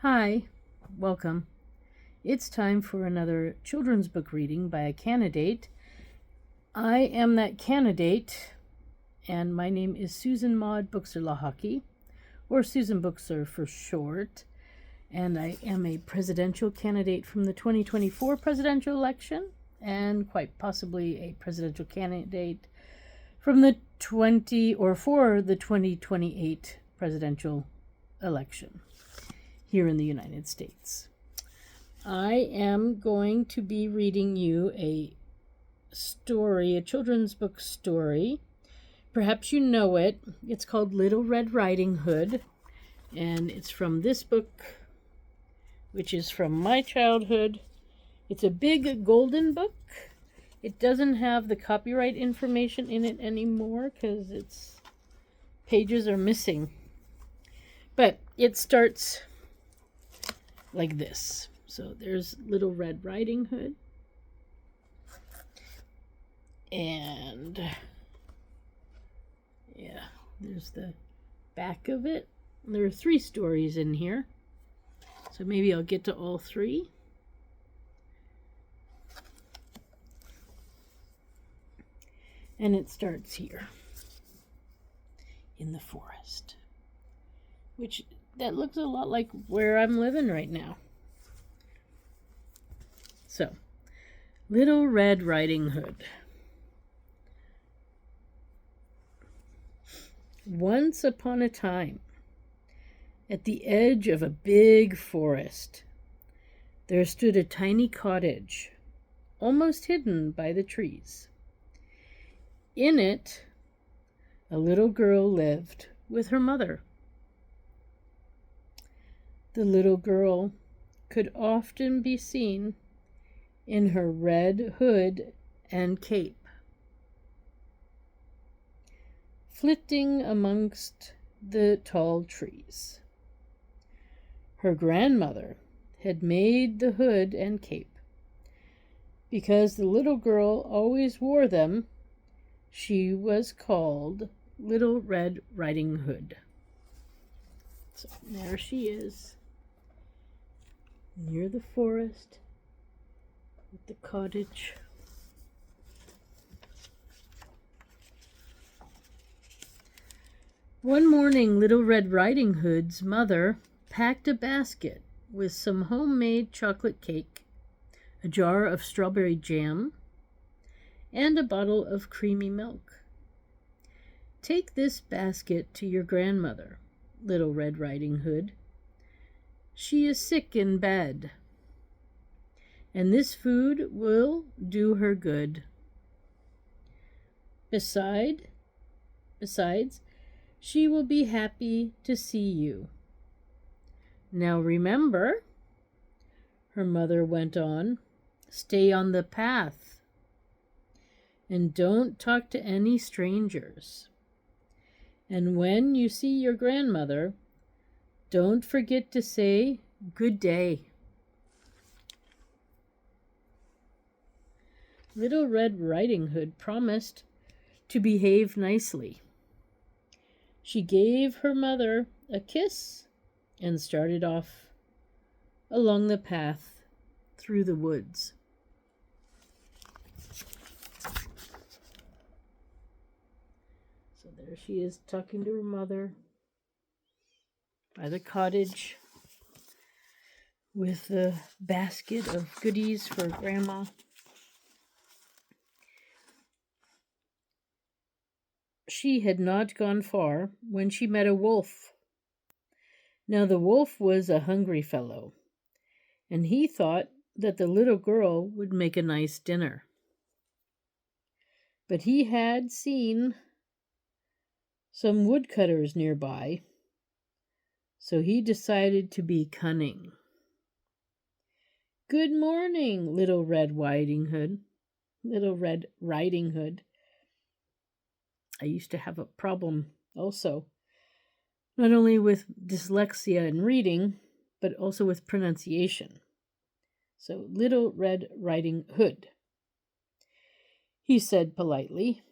Hi, welcome. It's time for another children's book reading by a candidate. I am that candidate, and my name is Susan Maud Buchser-Lochocki, or Susan Buchser for short, and I am a presidential candidate from the 2024 presidential election, and quite possibly a presidential candidate from the for the 2028 presidential election here in the United States. I am going to be reading you a story, a children's book story. Perhaps you know it. It's called Little Red Riding Hood, and it's from this book, which is from my childhood. It's a big golden book. It doesn't have the copyright information in it anymore because its pages are missing. But it starts like this. So there's Little Red Riding Hood. And yeah, there's the back of it. There are 3 stories in here. So maybe I'll get to all 3. And it starts here in the forest, which that looks a lot like where I'm living right now. So, Little Red Riding Hood. Once upon a time, at the edge of a big forest, there stood a tiny cottage, almost hidden by the trees. In it, a little girl lived with her mother. The little girl could often be seen in her red hood and cape, flitting amongst the tall trees. Her grandmother had made the hood and cape. Because the little girl always wore them, she was called Little Red Riding Hood. So there she is, near the forest with the cottage. One morning, Little Red Riding Hood's mother packed a basket with some homemade chocolate cake, a jar of strawberry jam, and a bottle of creamy milk. Take this basket to your grandmother, Little Red Riding Hood. She is sick in bed, and this food will do her good. Besides, she will be happy to see you. Now remember, her mother went on, stay on the path, and don't talk to any strangers. And when you see your grandmother, don't forget to say good day. Little Red Riding Hood promised to behave nicely. She gave her mother a kiss and started off along the path through the woods. So there she is, talking to her mother by the cottage with the basket of goodies for Grandma. She had not gone far when she met a wolf. Now the wolf was a hungry fellow, and he thought that the little girl would make a nice dinner. But he had seen some woodcutters nearby, so he decided to be cunning. Good morning, Little Red Riding Hood. Little Red Riding Hood. I used to have a problem also, not only with dyslexia and reading, but also with pronunciation. So, Little Red Riding Hood. He said politely,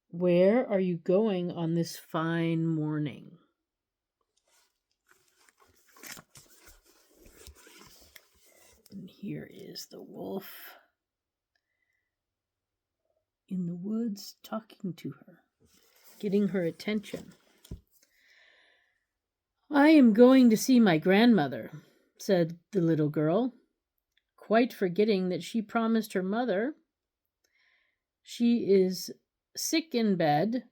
"Where are you going on this fine morning?" Here is the wolf in the woods talking to her, getting her attention. I am going to see my grandmother, said the little girl, quite forgetting that she promised her mother. She is sick in bed,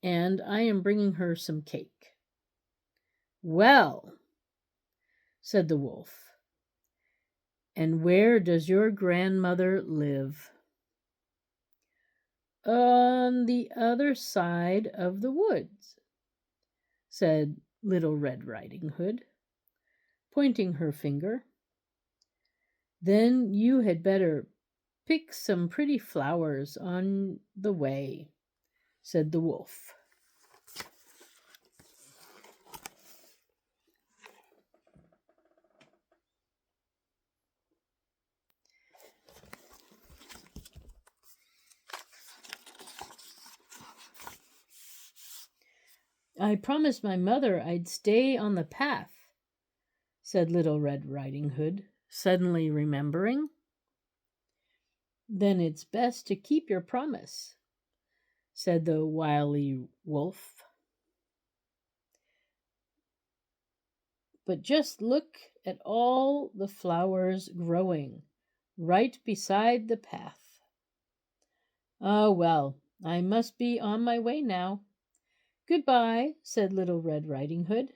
and I am bringing her some cake. Well, said the wolf, and where does your grandmother live? On the other side of the woods, said Little Red Riding Hood, pointing her finger. Then you had better pick some pretty flowers on the way, said the wolf. I promised my mother I'd stay on the path, said Little Red Riding Hood, suddenly remembering. Then it's best to keep your promise, said the wily wolf. But just look at all the flowers growing right beside the path. Ah, well, I must be on my way now. Goodbye, said Little Red Riding Hood.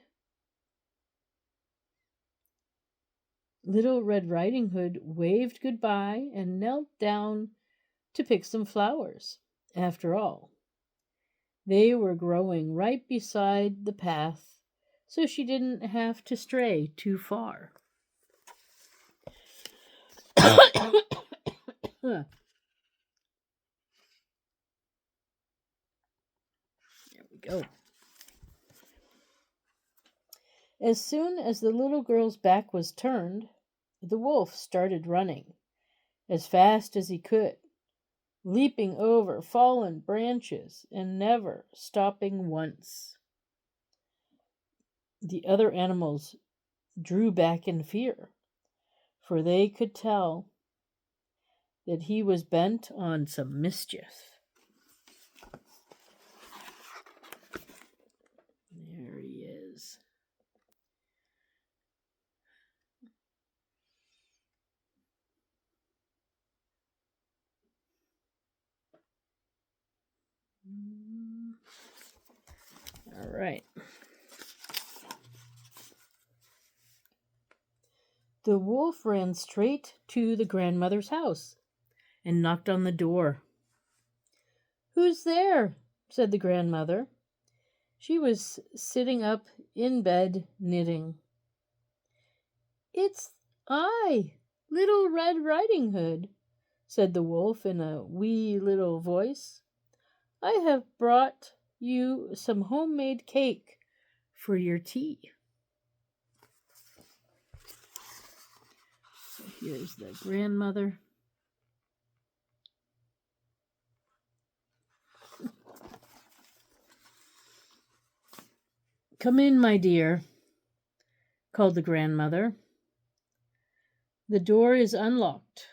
Little Red Riding Hood waved goodbye and knelt down to pick some flowers. After all, they were growing right beside the path, so she didn't have to stray too far. There we go. As soon as the little girl's back was turned, the wolf started running as fast as he could, leaping over fallen branches and never stopping once. The other animals drew back in fear, for they could tell that he was bent on some mischief. There he is. All right. The wolf ran straight to the grandmother's house and knocked on the door. Who's there? Said the grandmother. She was sitting up in bed knitting. It's I, Little Red Riding Hood, said the wolf in a wee little voice. I have brought you some homemade cake for your tea. So here's the grandmother. Come in, my dear, called the grandmother. The door is unlocked.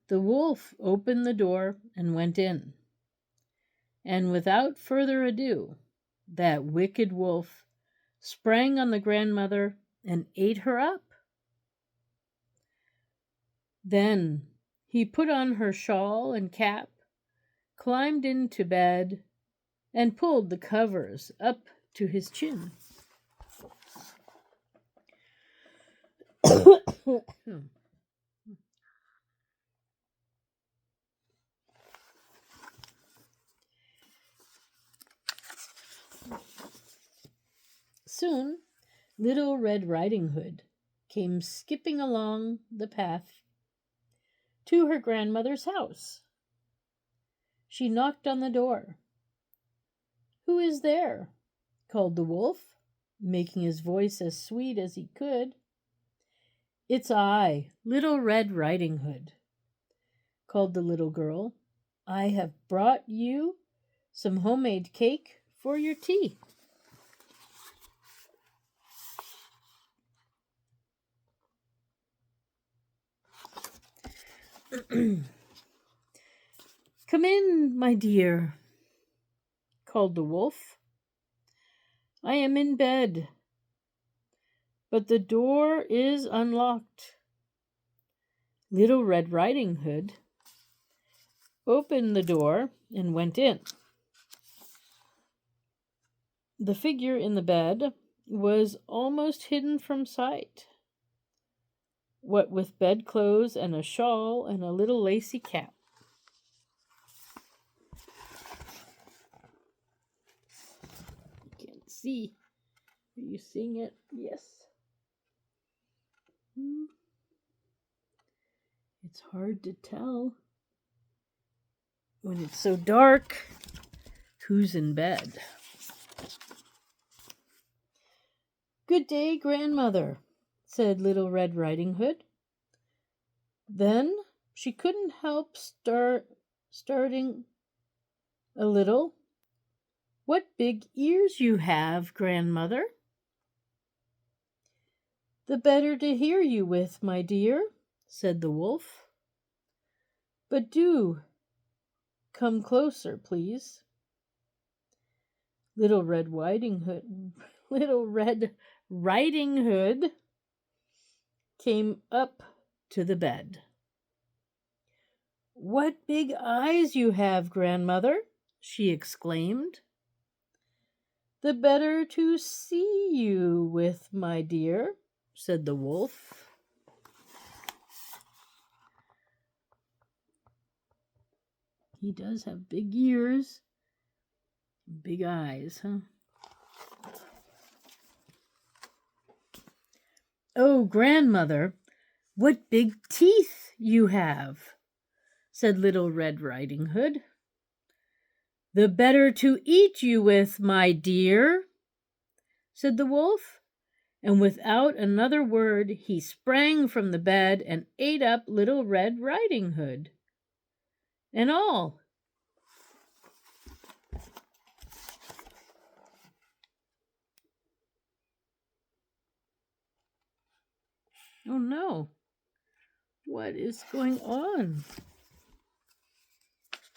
The wolf opened the door and went in. And without further ado, that wicked wolf sprang on the grandmother and ate her up. Then he put on her shawl and cap, climbed into bed, and pulled the covers up to his chin. Soon, Little Red Riding Hood came skipping along the path to her grandmother's house. She knocked on the door. Who is there? Called the wolf, making his voice as sweet as he could. It's I, Little Red Riding Hood, called the little girl. I have brought you some homemade cake for your tea. "Come in, my dear," called the wolf. "I am in bed, but the door is unlocked." Little Red Riding Hood opened the door and went in. The figure in the bed was almost hidden from sight, what with bedclothes and a shawl and a little lacy cap. You can't see. Are you seeing it? Yes. It's hard to tell when it's so dark who's in bed. "Good day, grandmother," said Little Red Riding Hood. Then she couldn't help starting a little. "What big ears you have, grandmother." "The better to hear you with, my dear," said the wolf. "But do come closer, please." Little Red Riding Hood came up to the bed. "What big eyes you have, grandmother," she exclaimed. "The better to see you with, my dear," said the wolf. He does have big ears, big eyes, huh? "Oh, grandmother, what big teeth you have," said Little Red Riding Hood. "The better to eat you with, my dear," said the wolf, and without another word he sprang from the bed and ate up Little Red Riding Hood and all. Oh no, what is going on?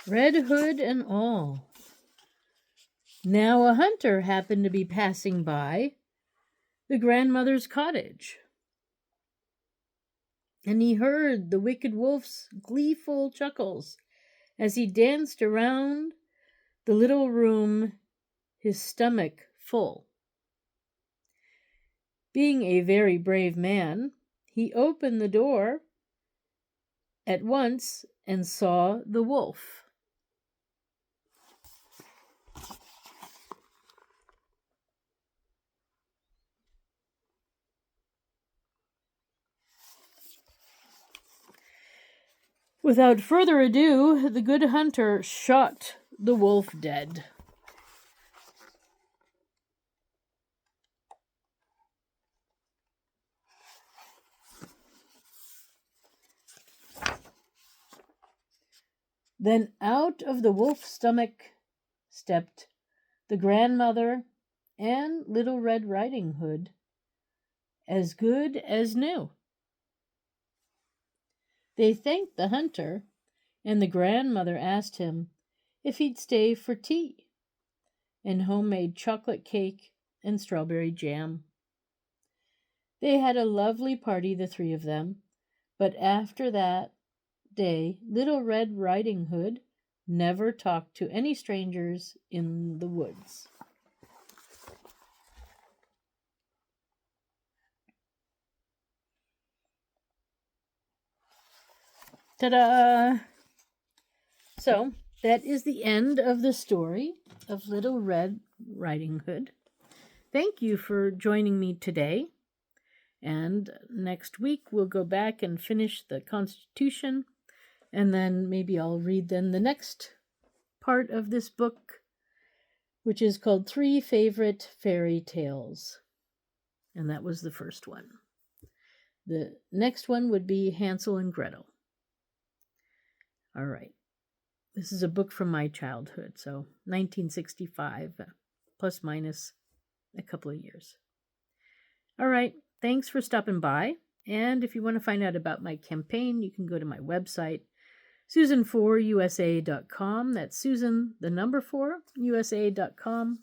Red Hood and all. Now a hunter happened to be passing by the grandmother's cottage, and he heard the wicked wolf's gleeful chuckles as he danced around the little room, his stomach full. Being a very brave man, he opened the door at once and saw the wolf. Without further ado, the good hunter shot the wolf dead. Then out of the wolf's stomach stepped the grandmother and Little Red Riding Hood, as good as new. They thanked the hunter, and the grandmother asked him if he'd stay for tea and homemade chocolate cake and strawberry jam. They had a lovely party, the three of them, but after that day, Little Red Riding Hood never talked to any strangers in the woods. Ta-da! So, that is the end of the story of Little Red Riding Hood. Thank you for joining me today. And next week we'll go back and finish the Constitution, and then maybe I'll read then the next part of this book, which is called 3 Favorite Fairy Tales. And that was the first one. The next one would be Hansel and Gretel. All right. This is a book from my childhood, so 1965, plus minus a couple of years. All right. Thanks for stopping by, And if you want to find out about my campaign, you can go to my website, Susan4USA.com. That's Susan, the number 4, USA.com.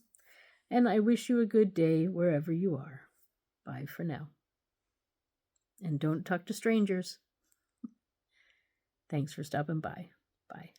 And I wish you a good day wherever you are. Bye for now. And don't talk to strangers. Thanks for stopping by. Bye.